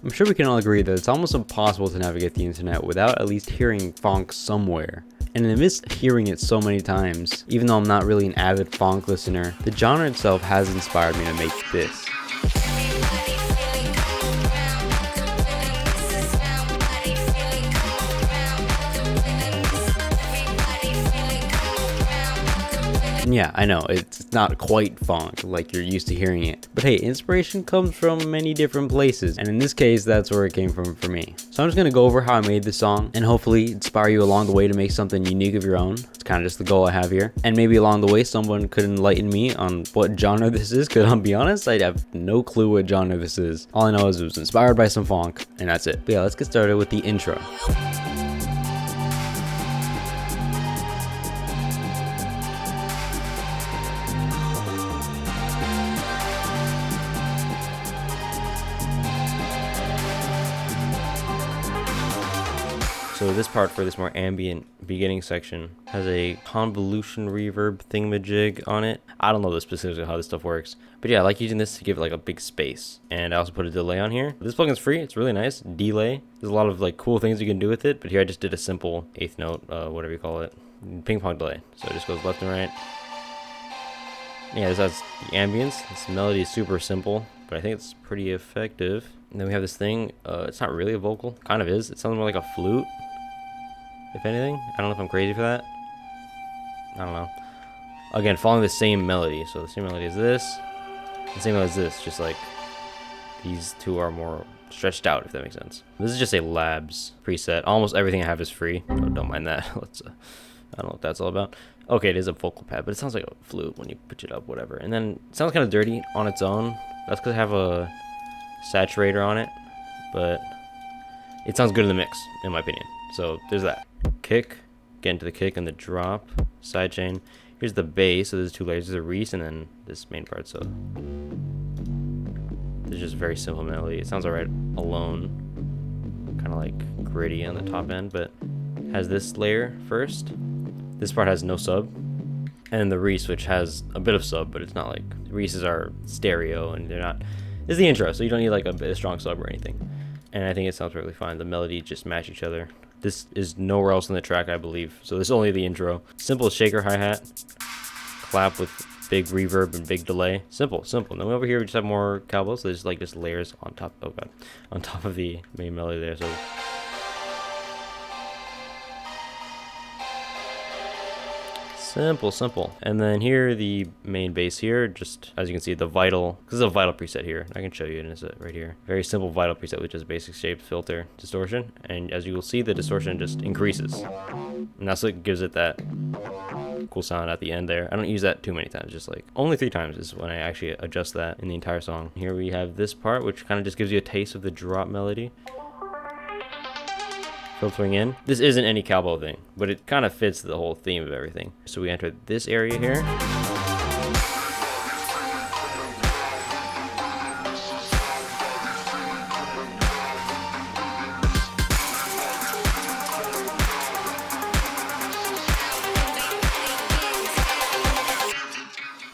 I'm sure we can all agree that it's almost impossible to navigate the internet without at least hearing PHONK somewhere. And amidst hearing it so many times, even though I'm not really an avid PHONK listener, the genre itself has inspired me to make this. And yeah, I know, it's not quite PHONK like you're used to hearing it. But hey, inspiration comes from many different places, and in this case, that's where it came from for me. So I'm just gonna go over how I made this song, and hopefully inspire you along the way to make something unique of your own. It's kind of just the goal I have here. And maybe along the way, someone could enlighten me on what genre this is, because I'll be honest, I have no clue what genre this is. All I know is it was inspired by some PHONK, and that's it. But yeah, let's get started with the intro. So this part for this more ambient beginning section has a convolution reverb thingamajig on it. I don't know the specifics of how this stuff works, but yeah, I like using this to give it like a big space. And I also put a delay on here. This plugin's free. It's really nice. Delay. There's a lot of like cool things you can do with it, but here I just did a simple eighth note, whatever you call it, ping pong delay. So it just goes left and right. Yeah, this has the ambience. This melody is super simple, but I think it's pretty effective. And then we have this thing. It's not really a vocal. Kind of is. It sounds more like a flute, if anything. I don't know if I'm crazy for that. I don't know. Again, following the same melody. So the same melody as this. The same melody as this. Just like these two are more stretched out, if that makes sense. This is just a Labs preset. Almost everything I have is free. So don't mind that. Let's. I don't know what that's all about. Okay, it is a vocal pad, but it sounds like a flute when you pitch it up, whatever. And then it sounds kind of dirty on its own. That's because I have a saturator on it, but it sounds good in the mix, in my opinion. So there's that. Kick, get into the kick and the drop, sidechain. Here's the bass, so there's two layers. There's a Reese and then this main part. So there's just very simple melody. It sounds alright alone, kind of like gritty on the top end, but has this layer first. This part has no sub, and the Reese, which has a bit of sub, but it's not like Reese's are stereo, and they're not. This is the intro, so you don't need like a strong sub or anything. And I think it sounds really fine. The melody just match each other. This is nowhere else in the track, I believe. So this is only the intro. Simple shaker hi-hat, clap with big reverb and big delay. Simple. And then over here we just have more cowbells. So there's like just layers on top. Oh god, on top of the main melody there. So. Simple. And then here, the main bass here, just as you can see, the Vital, this is a Vital preset here. I can show you, and it's right here. Very simple Vital preset, which is basic shape, filter, distortion. And as you will see, the distortion just increases. And that's what gives it that cool sound at the end there. I don't use that too many times, just like only 3 times is when I actually adjust that in the entire song. Here we have this part, which kind of just gives you a taste of the drop melody. Filtering in. This isn't any cowbell thing, but it kind of fits the whole theme of everything. So we enter this area here.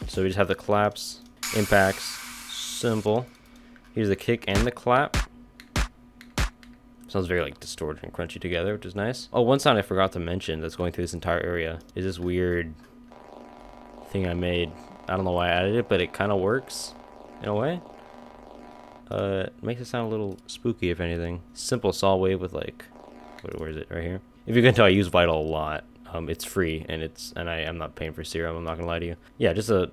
So we just have the claps, impacts, simple. Here's the kick and the clap. Sounds very like distorted and crunchy together, which is nice. Oh, one sound I forgot to mention that's going through this entire area is this weird thing I made. I don't know why I added it, but it kind of works in a way. It makes it sound a little spooky, if anything. Simple saw wave with like, where is it? Right here. If you can tell, I use Vital a lot. It's free and I'm not paying for Serum. I'm not gonna lie to you. Yeah, just a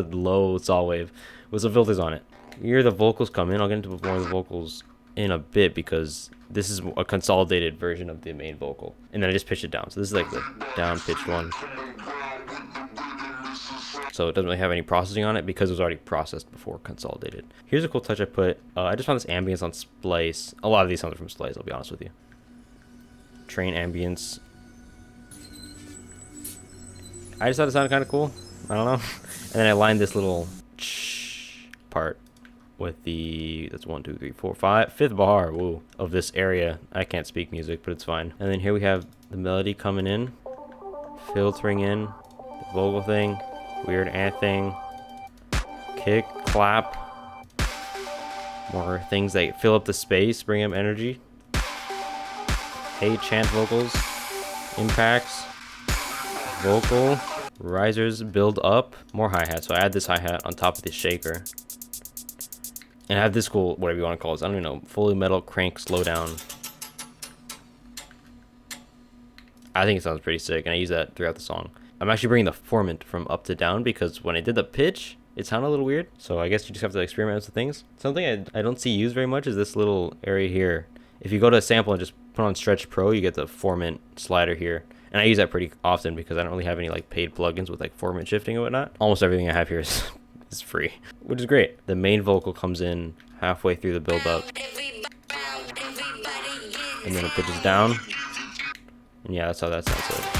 low saw wave with some filters on it. Here the vocals come in. I'll get into more of the vocals in a bit because this is a consolidated version of the main vocal, and then I just pitch it down. So this is like the down pitched one, so it doesn't really have any processing on it because it was already processed before consolidated. Here's a cool touch I put. I just found this ambience on Splice. A lot of these sounds are from Splice, I'll be honest with you. Train ambience. I just thought it sounded kind of cool. I don't know. And then I lined this little part with the, that's 1, 2, 3, 4, 5, 5th bar, woo, of this area. I can't speak music, but it's fine. And then here we have the melody coming in, filtering in, the vocal thing, weird ant thing, kick, clap, More things that fill up the space, bring up energy. Hey, chant vocals, impacts, vocal, risers, build up, more hi-hat. So I add this hi-hat on top of the shaker. And I have this cool, whatever you want to call it, I don't even know, fully metal crank slowdown. I think it sounds pretty sick, and I use that throughout the song. I'm actually bringing the formant from up to down because when I did the pitch, it sounded a little weird. So I guess you just have to experiment with things. Something I don't see used very much is this little area here. If you go to a sample and just put on Stretch Pro, you get the formant slider here. And I use that pretty often because I don't really have any like paid plugins with like formant shifting and whatnot. Almost everything I have here is free, which is great. The main vocal comes in halfway through the build up. And then it pitches down. And yeah, that's how that sounds like.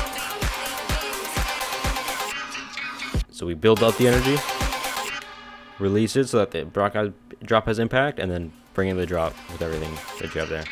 So we build up the energy, release it so that the drop has impact, and then bring in the drop with everything that you have there.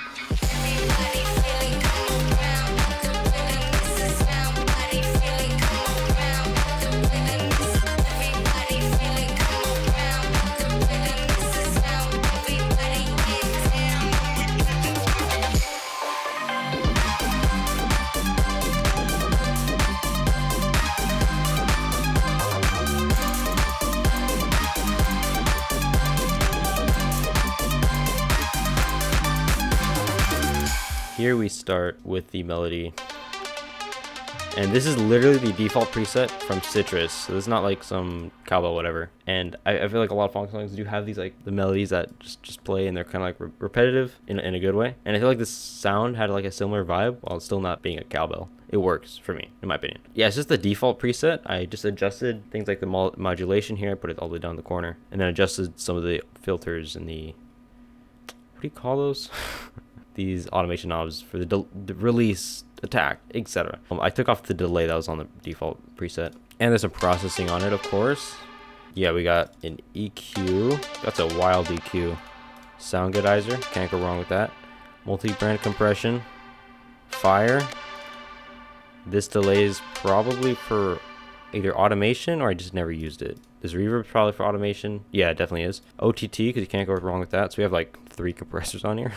Here we start with the melody, and this is literally the default preset from Citrus, so this is not like some cowbell whatever. And I feel like a lot of funk songs do have these like the melodies that just play, and they're kind of like repetitive in a good way. And I feel like this sound had like a similar vibe while still not being a cowbell. It works for me, in my opinion. Yeah, it's just the default preset. I just adjusted things like the modulation here. I put it all the way down the corner, and then adjusted some of the filters and the, what do you call those? These automation knobs for the release, attack, etc. I took off the delay that was on the default preset. And there's some processing on it, of course. Yeah, we got an EQ. That's a wild EQ. Sound goodizer, can't go wrong with that. Multi-brand compression. Fire. This delay is probably for either automation or I just never used it. This reverb is probably for automation. Yeah, it definitely is. OTT, because you can't go wrong with that. So we have like 3 compressors on here.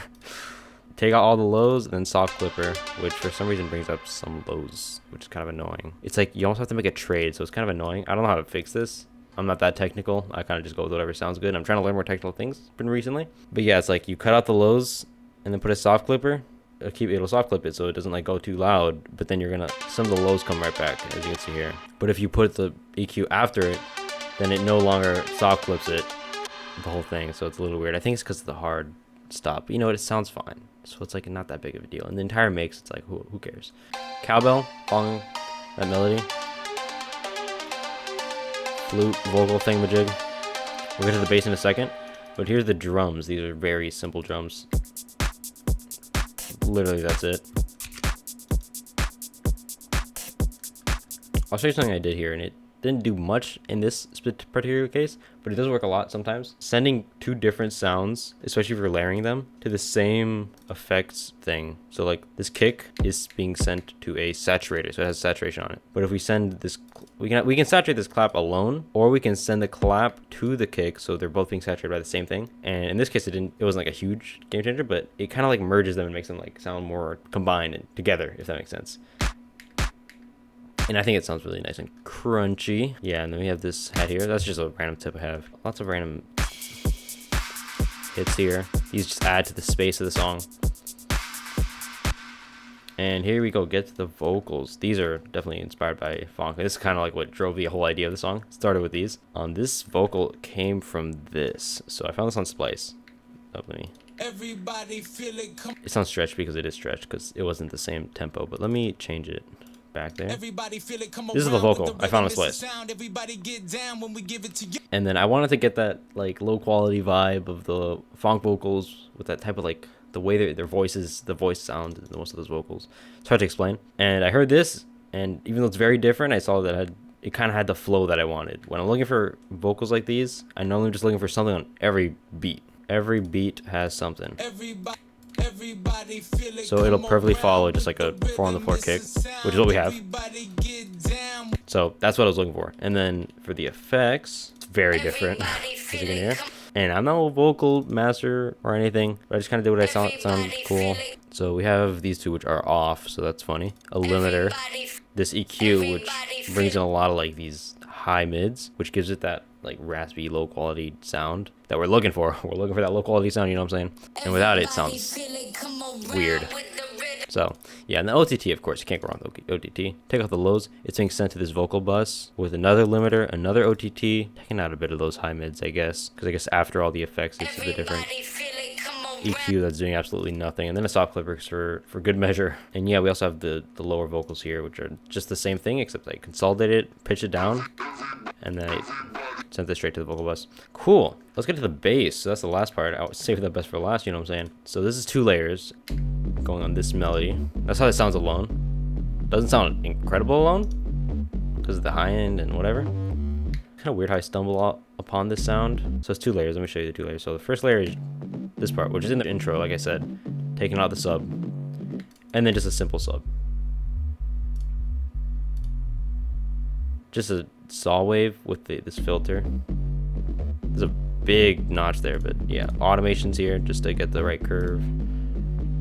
Take out all the lows and then soft clipper, which for some reason brings up some lows, which is kind of annoying. It's like you almost have to make a trade, so it's kind of annoying. I don't know how to fix this. I'm not that technical. I kind of just go with whatever sounds good. I'm trying to learn more technical things recently. But yeah, it's like you cut out the lows and then put a soft clipper. It'll soft clip it so it doesn't like go too loud, but then some of the lows come right back, as you can see here. But if you put the EQ after it, then it no longer soft clips it, the whole thing, so it's a little weird. I think it's because of the hard stop. But you know what? It sounds fine. So it's like not that big of a deal. And the entire mix, it's like, who cares? Cowbell, following that melody. Flute, vocal thingamajig. We'll get to the bass in a second. But here's the drums. These are very simple drums. Literally, that's it. I'll show you something I did here, and it didn't do much in this particular case, but it does work a lot sometimes. Sending 2 different sounds, especially if you're layering them, to the same effects thing. So like this kick is being sent to a saturator, so it has saturation on it. But if we send this, we can saturate this clap alone, or we can send the clap to the kick, so they're both being saturated by the same thing. And in this case, it wasn't like a huge game changer, but it kind of like merges them and makes them like sound more combined and together, if that makes sense. And I think it sounds really nice and crunchy. Yeah, and then we have this hat here. That's just a random tip I have. Lots of random hits here. These just add to the space of the song. And here we go, get to the vocals. These are definitely inspired by PHONK. This is kind of like what drove the whole idea of the song. Started with these. This vocal came from this. So I found this on Splice. Oh, let me. Everybody feel it. It's on stretch because it is stretched because it wasn't the same tempo. But let me change it. Back there. This is the vocal I found on Splice. And then I wanted to get that like low quality vibe of the PHONK vocals with that type of like the way their voices, the voice sound in most of those vocals. It's hard to explain. And I heard this, and even though it's very different, I saw that it kind of had the flow that I wanted. When I'm looking for vocals like these, I'm normally just looking for something on every beat. Every beat has something. So it'll perfectly follow just like a 4 on the floor kick, which is what we have. So that's what I was looking for. And then for the effects, it's very different, as you can hear. And I'm no vocal master or anything, but I just kind of did what I sounded cool. So we have these two which are off, so that's funny. A limiter, this EQ which brings in a lot of like these high mids, which gives it that like raspy low quality sound that we're looking for. We're looking for that low quality sound, you know what I'm saying? And without it, it sounds weird. So yeah, and the OTT, of course, you can't go wrong with OTT. Take off the lows, it's being sent to this vocal bus with another limiter, another OTT, taking out a bit of those high mids, I guess, because I guess after all the effects, it's a bit different. EQ that's doing absolutely nothing, and then a soft clippers for good measure. And yeah, we also have the lower vocals here, which are just the same thing, except I consolidate it, pitch it down, and then I sent this straight to the vocal bus. Cool. Let's get to the bass. So that's the last part. I'll save the best for last, you know what I'm saying? So this is 2 layers going on this melody. That's how it sounds alone. Doesn't sound incredible alone because of the high end and whatever. Kind of weird how I stumble upon this sound. So it's 2 layers. Let me show you the 2 layers. So the first layer is this part, which is in the intro, like I said, taking out the sub, and then just a simple sub. Just a saw wave with this filter. There's a big notch there, but yeah, automations here just to get the right curve.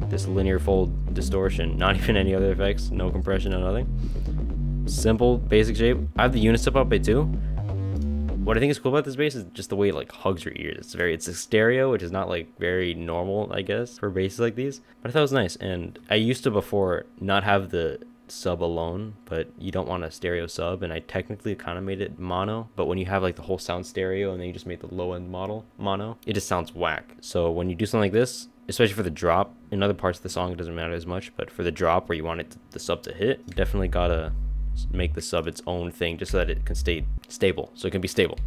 This linear fold distortion, not even any other effects, no compression, no nothing. Simple, basic shape. I have the unistep up it too. What I think is cool about this bass is just the way it like hugs your ears. It's a stereo, which is not like very normal, I guess, for basses like these. But I thought it was nice, and I used to before not have the sub alone, but you don't want a stereo sub, and I technically kind of made it mono. But when you have like the whole sound stereo and then you just made the low end mono, it just sounds whack. So when you do something like this, especially for the drop, in other parts of the song it doesn't matter as much, but for the drop where you want the sub to hit, definitely gotta make the sub its own thing just so that it can stay stable. So it can be stable,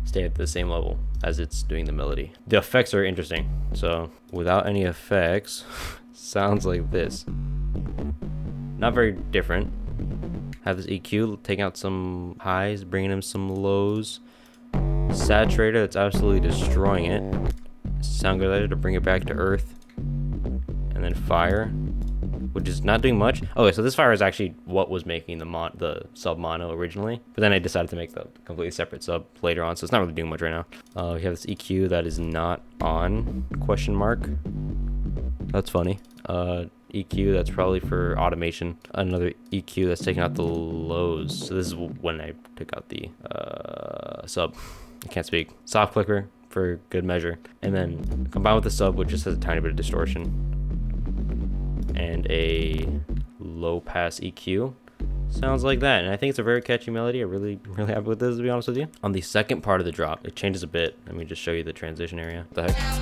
stay at the same level as it's doing the melody. The effects are interesting. So without any effects, sounds like this. Not very different. Have this EQ taking out some highs, bringing in some lows. Saturator that's absolutely destroying it. Sound regulator to bring it back to earth. And then fire, which is not doing much. Okay, so this fire is actually what was making the sub mono originally, but then I decided to make the completely separate sub later on, so it's not really doing much right now. We have this EQ that is not on, question mark. That's funny. EQ that's probably for automation. Another EQ that's taking out the lows. So this is when I took out the sub. I can't speak. Soft clicker for good measure, and then combined with the sub, which just has a tiny bit of distortion, and a low pass EQ. Sounds like that, and I think it's a very catchy melody. I'm really happy with this, to be honest with you. On the second part of the drop, it changes a bit. Let me just show you the transition area. What the heck?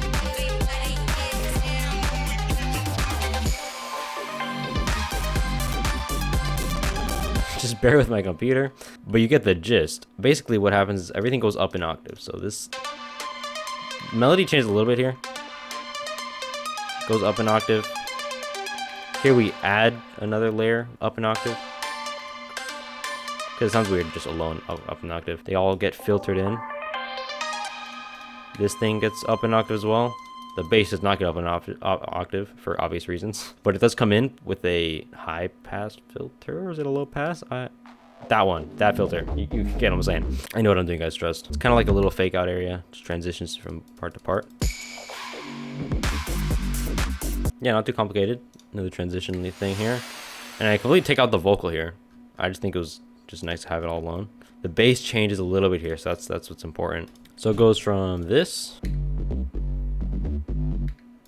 Just bear with my computer, but you get the gist. Basically what happens is everything goes up in octaves. So this melody changes a little bit here. Goes up an octave. Here we add another layer up an octave. Because it sounds weird just alone up an octave. They all get filtered in. This thing gets up an octave as well. The bass does not get up an octave for obvious reasons. But it does come in with a high pass filter. Or is it a low pass? That filter. You get what I'm saying. I know what I'm doing, guys, trust. It's kind of like a little fake out area. Just transitions from part to part. Yeah, not too complicated. Another transition thing here. And I completely take out the vocal here. I just think it was just nice to have it all alone. The bass changes a little bit here, so that's what's important. So it goes from this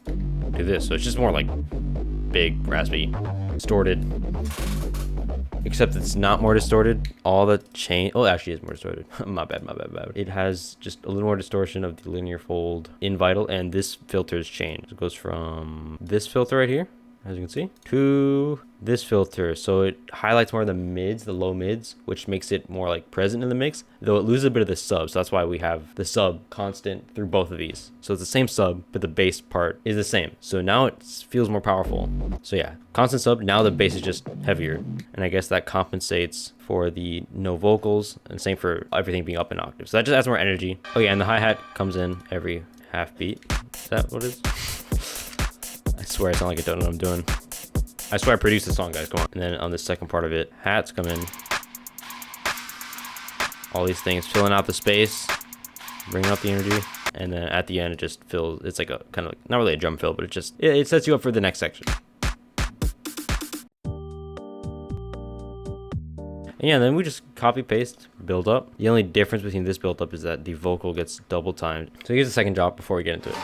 to this. So it's just more like big, raspy, distorted. Except it's not more distorted. All the change. Oh, actually, it's more distorted. my bad. It has just a little more distortion of the linear fold in vital, and this filter is changed. It goes from this filter right here, as you can see, to this filter. So it highlights more of the mids, the low mids, which makes it more like present in the mix, though it loses a bit of the sub. So that's why we have the sub constant through both of these. So it's the same sub, but the bass part is the same. So now it feels more powerful. So yeah, constant sub, now the bass is just heavier. And I guess that compensates for the no vocals, and same for everything being up in octaves. So that just adds more energy. Oh yeah, and the hi-hat comes in every half beat. Is that what it is? I swear I sound like I don't know what I'm doing. I swear I produced the song, guys, come on. And then on the second part of it, hats come in. All these things, filling out the space, bringing up the energy. and then at the end it just fills. It's like a kind of like, not really a drum fill, but it sets you up for the next section. And yeah, then we just copy paste build up. The only difference between this build up is that the vocal gets double timed. So here's the second drop before we get into it.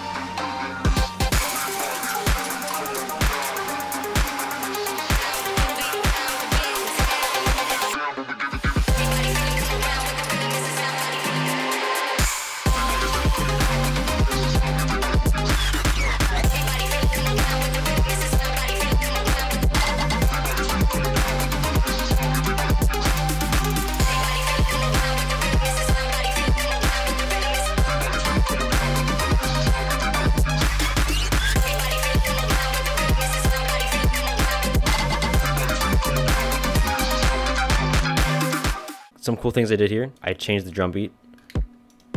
Some cool things I did here. I changed the drum beat.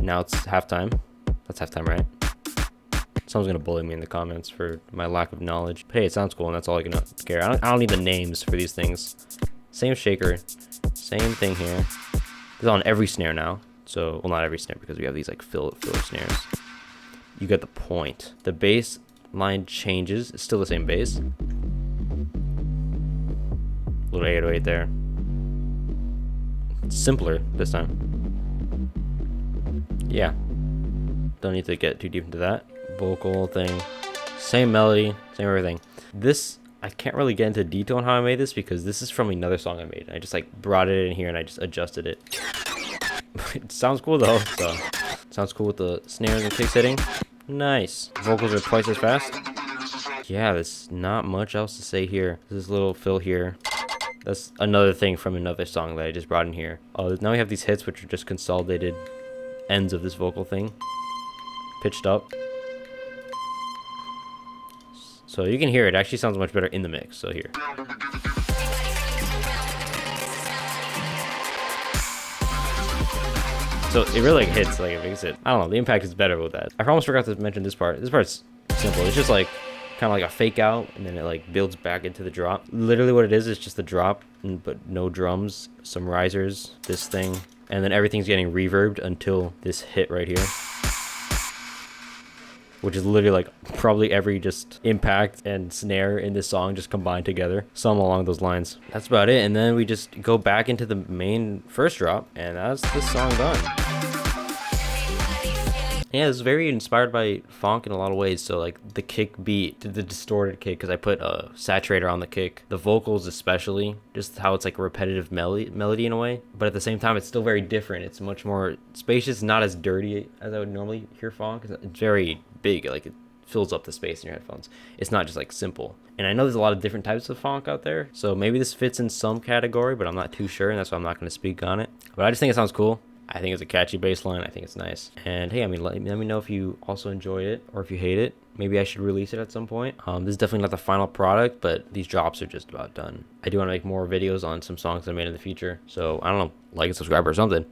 Now it's halftime. That's halftime, right? Someone's gonna bully me in the comments for my lack of knowledge. But hey, it sounds cool, and that's all I can care. I don't need the names for these things. Same shaker, same thing here. It's on every snare now. So, well, not every snare because we have these like filler snares. You get the point. The bass line changes. It's still the same bass. Little 808 there. Simpler this time. Yeah, don't need to get too deep into that. Vocal thing, same melody, same everything. This, I can't really get into detail on how I made this because this is from another song I made. I just like brought it in here and I just adjusted it. It sounds cool though, so sounds cool with the snares and kicks hitting. Nice. Vocals are twice as fast. Yeah, there's not much else to say here. This little fill here. That's another thing from another song that I just brought in here. Now we have these hits, which are just consolidated ends of this vocal thing. Pitched up. So you can hear it. Actually sounds much better in the mix. So here. So it really hits, like it makes it. I don't know. The impact is better with that. I almost forgot to mention this part. This part's simple. It's just like kind of like a fake out, and then it like builds back into the drop. Literally what it is just the drop, but no drums, some risers, this thing, and then everything's getting reverbed until this hit right here, which is literally like probably every just impact and snare in this song just combined together, some along those lines. That's about it. And then we just go back into the main first drop, and that's this song done. Yeah, it's very inspired by PHONK in a lot of ways. So like the kick beat, the distorted kick, because I put a saturator on the kick. The vocals especially, just how it's like a repetitive melody in a way. But at the same time, it's still very different. It's much more spacious, not as dirty as I would normally hear PHONK. It's very big, like it fills up the space in your headphones. It's not just like simple. And I know there's a lot of different types of PHONK out there. So maybe this fits in some category, but I'm not too sure. And that's why I'm not going to speak on it. But I just think it sounds cool. I think it's a catchy bass line. I think it's nice. And hey, I mean, let me know if you also enjoyed it or if you hate it. Maybe I should release it at some point. This is definitely not the final product, but these drops are just about done. I do want to make more videos on some songs I made in the future. So I don't know, like and subscribe or something.